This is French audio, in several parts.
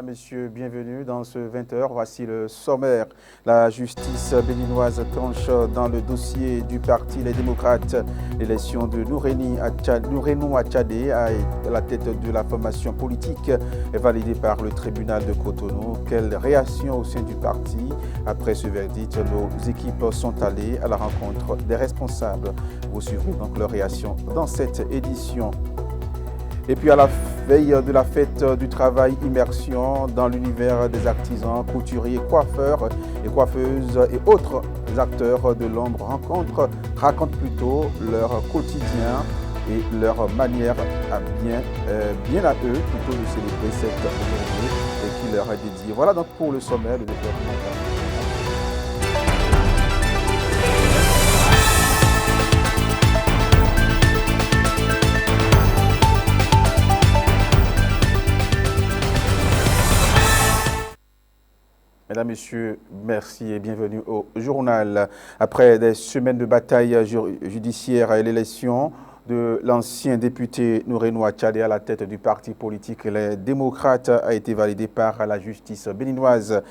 messieurs, bienvenue dans ce 20h. Voici le sommaire. La justice béninoise tranche dans le dossier du parti Les Démocrates. L'élection de Nourenou Atchadé à la tête de la formation politique est validée par le tribunal de Cotonou. Quelle réaction au sein du parti? Après ce verdict, nos équipes sont allées à la rencontre des responsables. Vous suivrez donc leur réaction dans cette édition. Et puis à la veille de la fête du travail, immersion dans l'univers des artisans, couturiers, coiffeurs et coiffeuses et autres acteurs de l'ombre racontent plutôt leur quotidien et leur manière bien à eux plutôt de célébrer cette journée et qui leur est dédiée. Voilà donc pour le sommaire, le développement. Mesdames, Messieurs, merci et bienvenue au journal. Après des semaines de bataille judiciaire et l'élection de l'ancien député Nourenou Atchadé à la tête du parti politique Les Démocrates a été validée par la justice béninoise.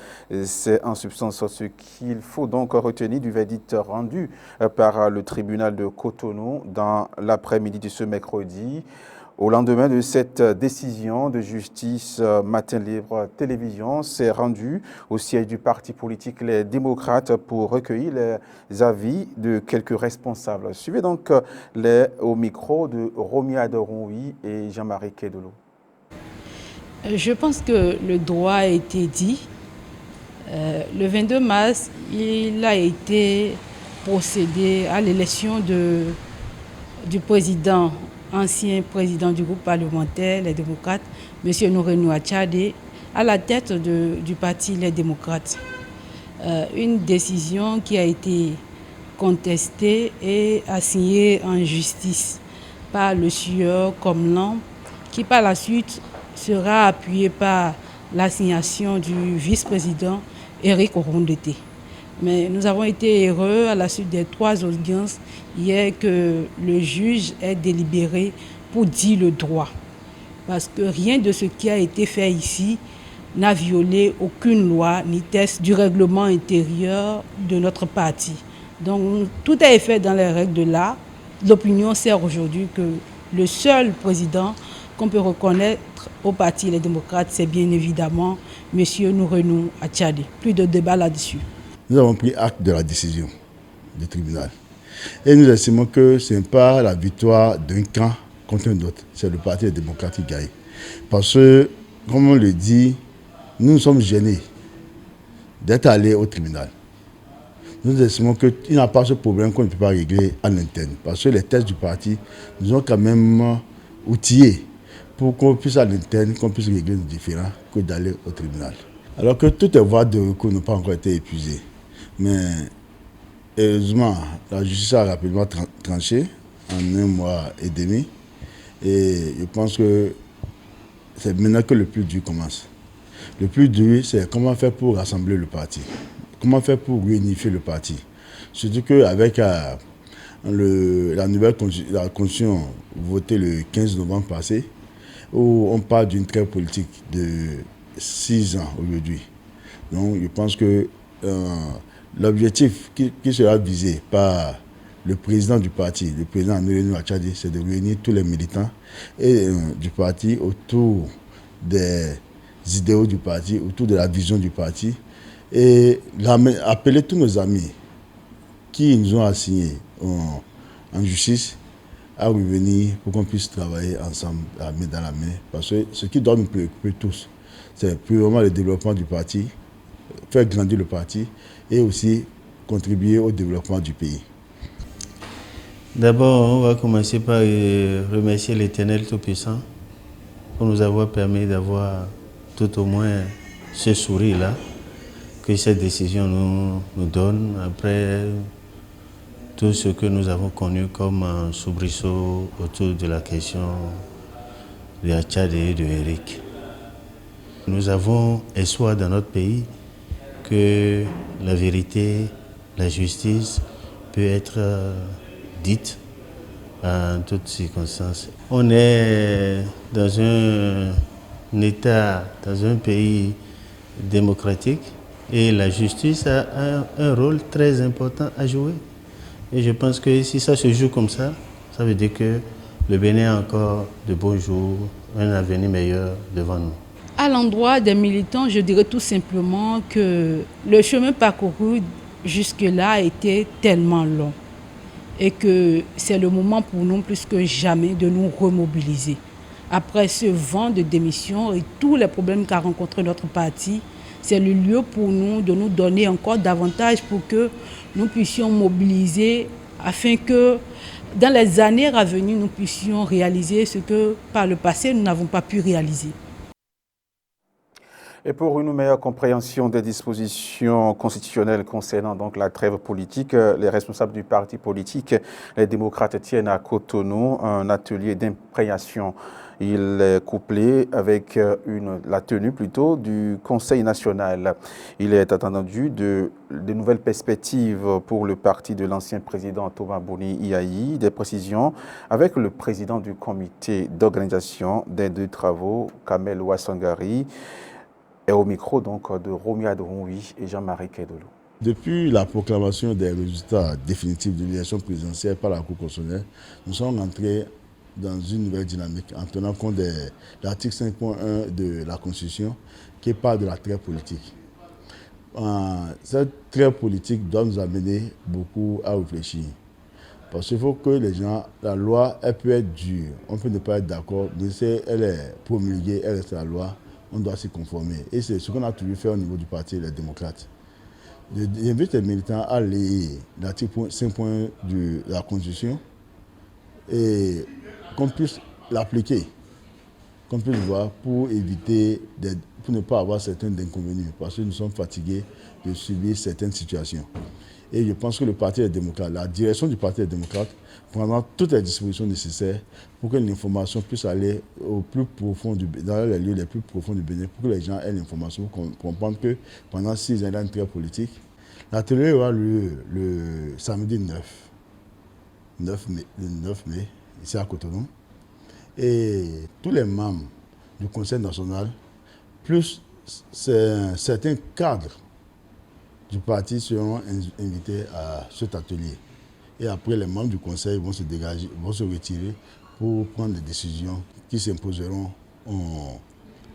C'est en substance ce qu'il faut donc retenir du verdict rendu par le tribunal de Cotonou dans l'après-midi de ce mercredi. Au lendemain de cette décision de justice, Matin Libre Télévision s'est rendu au siège du parti politique Les Démocrates pour recueillir les avis de quelques responsables. Suivez donc au micro de Romia Adoroui et Jean-Marie Kedolo. Je pense que le droit a été dit. Le 22 mars, il a été procédé à l'élection du président, ancien président du groupe parlementaire Les Démocrates, M. Nourenou Atchadé, à la tête du parti Les Démocrates. Une décision qui a été contestée et assignée en justice par le sieur Comlan, qui par la suite sera appuyé par l'assignation du vice-président Éric Orondete. Mais nous avons été heureux à la suite des 3 audiences hier que le juge ait délibéré pour dire le droit. Parce que rien de ce qui a été fait ici n'a violé aucune loi ni texte du règlement intérieur de notre parti. Donc tout a été fait dans les règles de l'art. L'opinion sert aujourd'hui que le seul président qu'on peut reconnaître au parti Les Démocrates, c'est bien évidemment M. Nourenou Atchadé. Plus de débat là-dessus. Nous avons pris acte de la décision du tribunal. Et nous estimons que ce n'est pas la victoire d'un camp contre un autre. C'est le parti démocratique qui gagne. Parce que, comme on le dit, nous sommes gênés d'être allés au tribunal. Nous estimons qu'il n'y a pas ce problème qu'on ne peut pas régler en interne. Parce que les textes du parti nous ont quand même outillés pour qu'on puisse à l'interne, qu'on puisse régler nos différends que d'aller au tribunal. Alors que toutes les voies de recours n'ont pas encore été épuisées. Mais heureusement, la justice a rapidement tranché en 1 mois et demi. Et je pense que c'est maintenant que le plus dur commence. Le plus dur, c'est comment faire pour rassembler le parti. Comment faire pour réunifier le parti. Surtout qu'avec la nouvelle constitution votée le 15 novembre passé, où on parle d'une trêve politique de 6 ans aujourd'hui. Donc je pense que l'objectif qui sera visé par le président du parti, le président Nourenou Atchadé, c'est de réunir tous les militants du parti autour des idéaux du parti, autour de la vision du parti, et appeler tous nos amis qui nous ont assignés en justice à revenir pour qu'on puisse travailler ensemble, la main dans la main. Parce que ce qui doit nous préoccuper tous, c'est purement le développement du parti, faire grandir le parti et aussi contribuer au développement du pays. D'abord, on va commencer par remercier l'Éternel Tout-Puissant pour nous avoir permis d'avoir tout au moins ce sourire-là que cette décision nous donne après tout ce que nous avons connu comme un soubresaut autour de la question de Atchadé et de Éric. Nous avons espoir dans notre pays que la vérité, la justice peut être dite en toutes circonstances. On est dans un État, dans un pays démocratique, et la justice a un rôle très important à jouer. Et je pense que si ça se joue comme ça veut dire que le Bénin a encore de beaux jours, un avenir meilleur devant nous. À l'endroit des militants, je dirais tout simplement que le chemin parcouru jusque-là a été tellement long et que c'est le moment pour nous plus que jamais de nous remobiliser. Après ce vent de démission et tous les problèmes qu'a rencontré notre parti, c'est le lieu pour nous de nous donner encore davantage pour que nous puissions mobiliser afin que dans les années à venir, nous puissions réaliser ce que par le passé, nous n'avons pas pu réaliser. Et pour une meilleure compréhension des dispositions constitutionnelles concernant donc la trêve politique, les responsables du parti politique, les démocrates, tiennent à Cotonou un atelier d'imprégnation. Il est couplé avec la tenue plutôt du Conseil national. Il est attendu de nouvelles perspectives pour le parti de l'ancien président Thomas Boni Yayi, des précisions avec le président du comité d'organisation des deux travaux, Kamel Ouassangari, et au micro donc de Romia Doronwi et Jean-Marie Kedolo. Depuis la proclamation des résultats définitifs de l'élection présidentielle par la Cour constitutionnelle, nous sommes entrés dans une nouvelle dynamique en tenant compte de l'article 5.1 de la Constitution qui parle de la trêve politique. Cette trêve politique doit nous amener beaucoup à réfléchir. Parce qu'il faut que les gens, la loi, elle peut être dure, on peut ne pas être d'accord, mais si elle est promulguée, elle reste la loi, on doit s'y conformer. Et c'est ce qu'on a toujours fait au niveau du parti des démocrates. J'invite les militants à lire l'article 5.1 de la Constitution et qu'on puisse l'appliquer, qu'on puisse voir pour éviter, pour ne pas avoir certains inconvénients, parce que nous sommes fatigués de subir certaines situations. Et je pense que le Parti des démocrates, la direction du Parti des démocrates, prendra toutes les dispositions nécessaires pour que l'information puisse aller au plus profond dans les lieux les plus profonds du Bénin, pour que les gens aient l'information, pour comprendre que pendant 6 ans, il y a une trêve politique. L'atelier aura lieu le samedi 9 mai, ici à Cotonou. Et tous les membres du Conseil national, plus certains cadres du parti seront invités à cet atelier. Et après, les membres du Conseil vont se dégager, vont se retirer pour prendre des décisions qui s'imposeront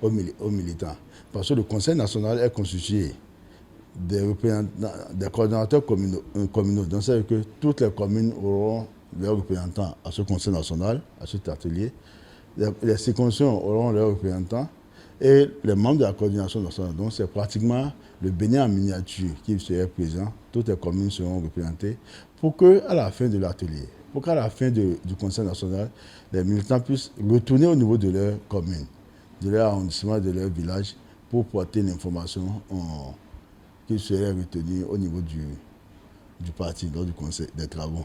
aux militants. Parce que le Conseil national est constitué des coordonnateurs communaux. Donc, c'est que toutes les communes auront leurs représentants à ce Conseil national, à cet atelier. Les circonscriptions auront leurs représentants et les membres de la coordination nationale. Donc, c'est pratiquement le Bénin en miniature qui serait présent. Toutes les communes seront représentées pour qu'à la fin de l'atelier, pour qu'à la fin du Conseil national, les militants puissent retourner au niveau de leur commune, de leur arrondissement, de leur village, pour porter l'information qui serait retenue au niveau du parti, lors du Conseil des travaux.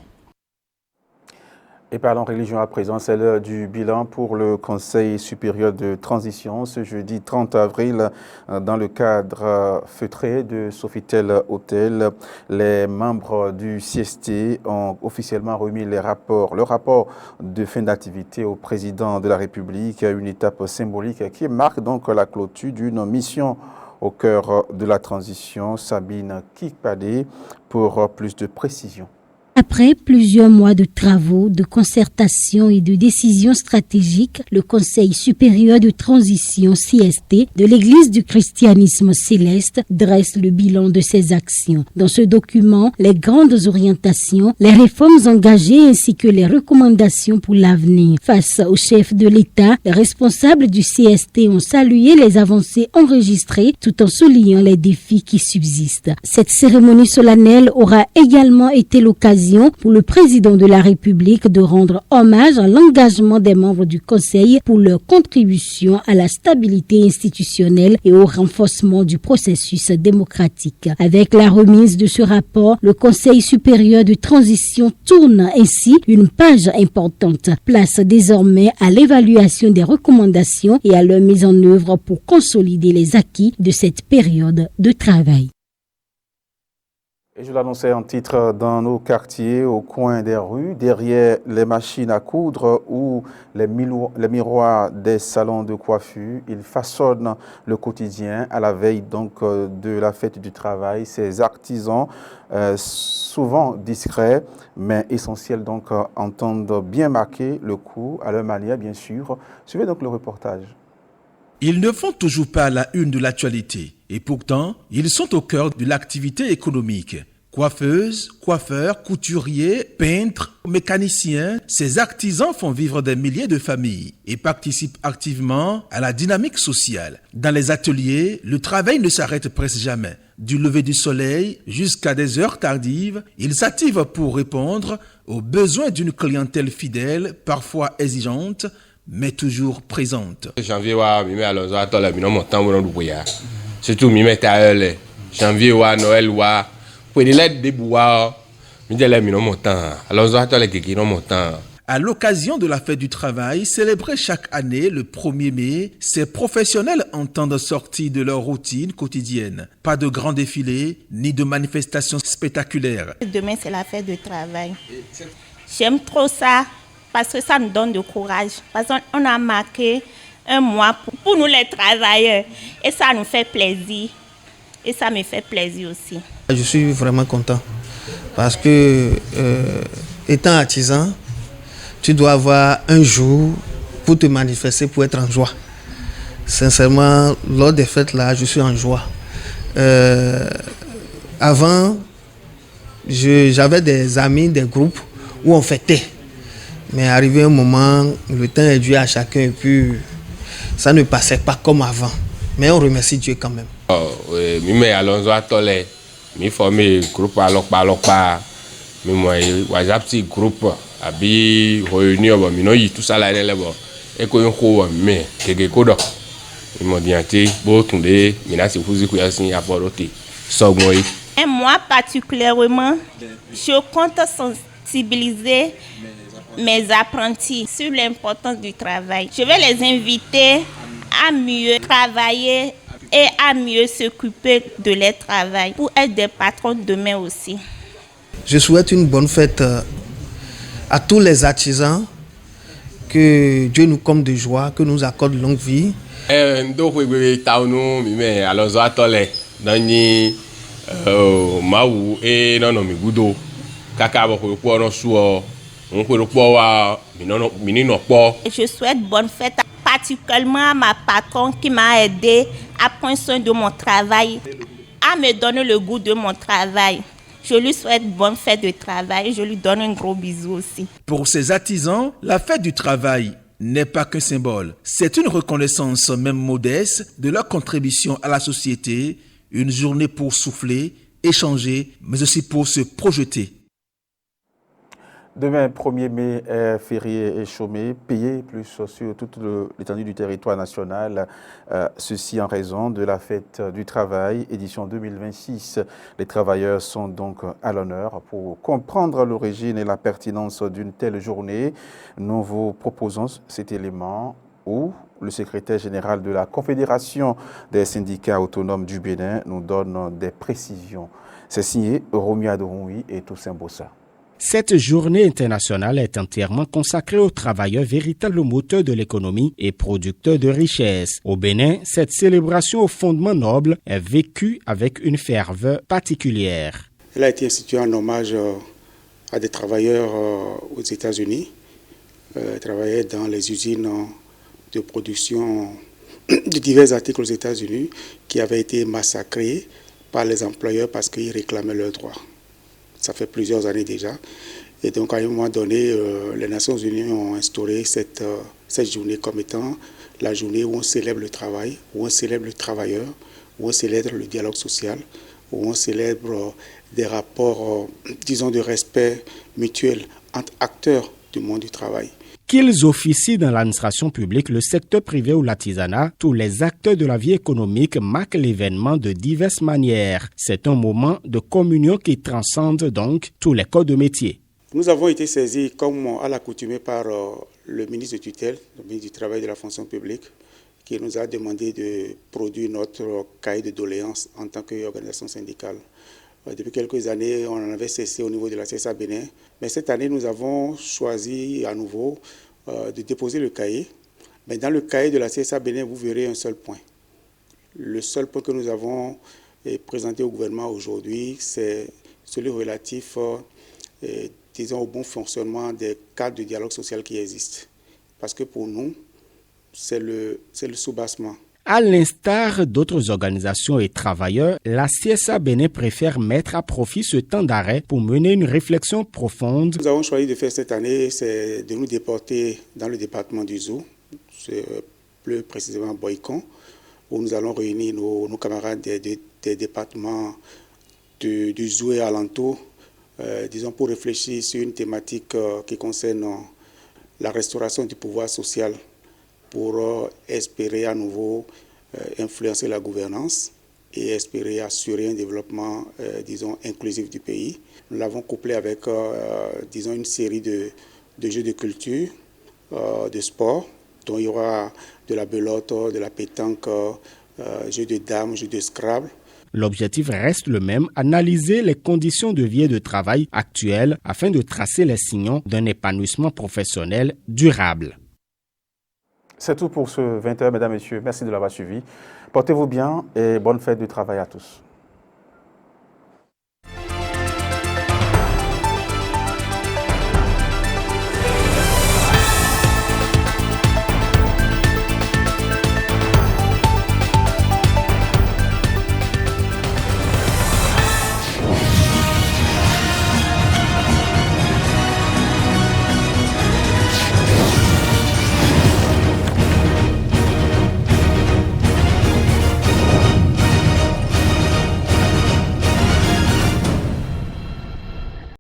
Et parlons religion à présent, c'est l'heure du bilan pour le Conseil supérieur de transition. Ce jeudi 30 avril, dans le cadre feutré de Sofitel Hôtel, les membres du CST ont officiellement remis le rapport de fin d'activité au président de la République, une étape symbolique qui marque donc la clôture d'une mission au cœur de la transition. Sabine Kikpadé pour plus de précision. Après plusieurs mois de travaux, de concertation et de décisions stratégiques, le Conseil supérieur de transition CST de l'Église du christianisme céleste dresse le bilan de ses actions. Dans ce document, les grandes orientations, les réformes engagées ainsi que les recommandations pour l'avenir. Face au chef de l'État, les responsables du CST ont salué les avancées enregistrées tout en soulignant les défis qui subsistent. Cette cérémonie solennelle aura également été l'occasion pour le président de la République de rendre hommage à l'engagement des membres du Conseil pour leur contribution à la stabilité institutionnelle et au renforcement du processus démocratique. Avec la remise de ce rapport, le Conseil supérieur de transition tourne ainsi une page importante. Place désormais à l'évaluation des recommandations et à leur mise en œuvre pour consolider les acquis de cette période de travail. Et je l'annonçais en titre, dans nos quartiers, au coin des rues, derrière les machines à coudre ou les miroirs des salons de coiffure, ils façonnent le quotidien à la veille donc de la fête du travail. Ces artisans, souvent discrets, mais essentiels donc, entendent bien marquer le coup à leur manière, bien sûr. Suivez donc le reportage. Ils ne font toujours pas la une de l'actualité et pourtant, ils sont au cœur de l'activité économique. Coiffeuses, coiffeurs, couturiers, peintres, mécaniciens, ces artisans font vivre des milliers de familles et participent activement à la dynamique sociale. Dans les ateliers, le travail ne s'arrête presque jamais. Du lever du soleil jusqu'à des heures tardives, ils s'activent pour répondre aux besoins d'une clientèle fidèle, parfois exigeante, mais toujours présente. Janvier wa mi me alonso atole mi no mo tan wo du ya. Surtout mi me ta ele. Janvier wa Noël wa pour les lettres de bois mi de le mi no mo tan. Alonso atole kiki no mo tan. À l'occasion de la fête du travail, célébrée chaque année le 1er mai, ces professionnels entendent sortir de leur routine quotidienne. Pas de grands défilés, ni de manifestations spectaculaires. Demain, c'est la fête du travail. J'aime trop ça parce que ça nous donne du courage. Parce qu'on a marqué un mois pour nous les travailleurs et ça nous fait plaisir. Et ça me fait plaisir aussi. Je suis vraiment content parce que étant artisan, tu dois avoir un jour pour te manifester, pour être en joie. Sincèrement, lors des fêtes là, je suis en joie. Avant, j'avais des amis, des groupes où on fêtait. Mais arrivé un moment, le temps est dû à chacun et puis ça ne passait pas comme avant. Mais on remercie Dieu quand même. Mi me alonso atole mi formé groupe alokpa mi mo WhatsApp ti groupe abi réunion bo mi no yi tout ça là le bo e ko yin ko mi keke ko do mi mo dianté bo tunde mi na si fuzi ku ya sin aporote sogbon yi. Et moi particulièrement, je compte sensibiliser mes apprentis sur l'importance du travail. Je vais les inviter à mieux travailler et à mieux s'occuper de leur travail pour être des patrons demain aussi. Je souhaite une bonne fête à tous les artisans, que Dieu nous comble de joie, que nous accorde longue vie. Ndo kwegbe taunu mi me alonso atole dani mawu e nono mi gudo kaka bo ko no suo on ko po wa mi no po. Je souhaite bonne fête particulièrement à ma patronne qui m'a aidé à prendre soin de mon travail, à me donner le goût de mon travail. Je lui souhaite bonne fête de travail et je lui donne un gros bisou aussi. Pour ces artisans, la fête du travail n'est pas qu'un symbole. C'est une reconnaissance même modeste de leur contribution à la société, une journée pour souffler, échanger, mais aussi pour se projeter. Demain, 1er mai, est férié et chômé, payé plus sur toute l'étendue du territoire national. Ceci en raison de la fête du travail, édition 2026. Les travailleurs sont donc à l'honneur. Pour comprendre l'origine et la pertinence d'une telle journée, nous vous proposons cet élément où le secrétaire général de la Confédération des syndicats autonomes du Bénin nous donne des précisions. C'est signé Romy Adoroui et Toussaint Bossa. Cette journée internationale est entièrement consacrée aux travailleurs, véritables moteurs de l'économie et producteurs de richesses. Au Bénin, cette célébration au fondement noble est vécue avec une ferveur particulière. Elle a été instituée en hommage à des travailleurs aux États-Unis, travaillaient dans les usines de production de divers articles aux États-Unis qui avaient été massacrés par les employeurs parce qu'ils réclamaient leurs droits. Ça fait plusieurs années déjà. Et donc, à un moment donné, les Nations Unies ont instauré cette journée comme étant la journée où on célèbre le travail, où on célèbre le travailleur, où on célèbre le dialogue social, où on célèbre des rapports, disons, de respect mutuel entre acteurs du monde du travail. Qu'ils officient dans l'administration publique, le secteur privé ou l'artisanat, tous les acteurs de la vie économique marquent l'événement de diverses manières. C'est un moment de communion qui transcende donc tous les corps de métier. Nous avons été saisis, comme à l'accoutumée, par le ministre de tutelle, le ministre du Travail et de la fonction publique, qui nous a demandé de produire notre cahier de doléances en tant qu'organisation syndicale. Depuis quelques années, on en avait cessé au niveau de la CSA Bénin. Mais cette année, nous avons choisi à nouveau de déposer le cahier. Mais dans le cahier de la CSA Bénin, vous verrez un seul point. Le seul point que nous avons présenté au gouvernement aujourd'hui, c'est celui relatif, disons, au bon fonctionnement des cadres de dialogue social qui existent. Parce que pour nous, c'est le soubassement. À l'instar d'autres organisations et travailleurs, la CSA Bénin préfère mettre à profit ce temps d'arrêt pour mener une réflexion profonde. Nous avons choisi de faire cette année, c'est de nous déporter dans le département du Zou, plus précisément Boycon, où nous allons réunir nos camarades des départements du Zou et alentour, disons pour réfléchir sur une thématique qui concerne la restauration du pouvoir social, pour espérer à nouveau influencer la gouvernance et espérer assurer un développement, disons, inclusif du pays. Nous l'avons couplé avec, disons, une série de jeux de culture, de sport, dont il y aura de la belote, de la pétanque, jeux de dames, jeux de Scrabble. L'objectif reste le même, analyser les conditions de vie et de travail actuelles afin de tracer les signaux d'un épanouissement professionnel durable. C'est tout pour ce 20h, mesdames et messieurs. Merci de l'avoir suivi. Portez-vous bien et bonne fête de travail à tous.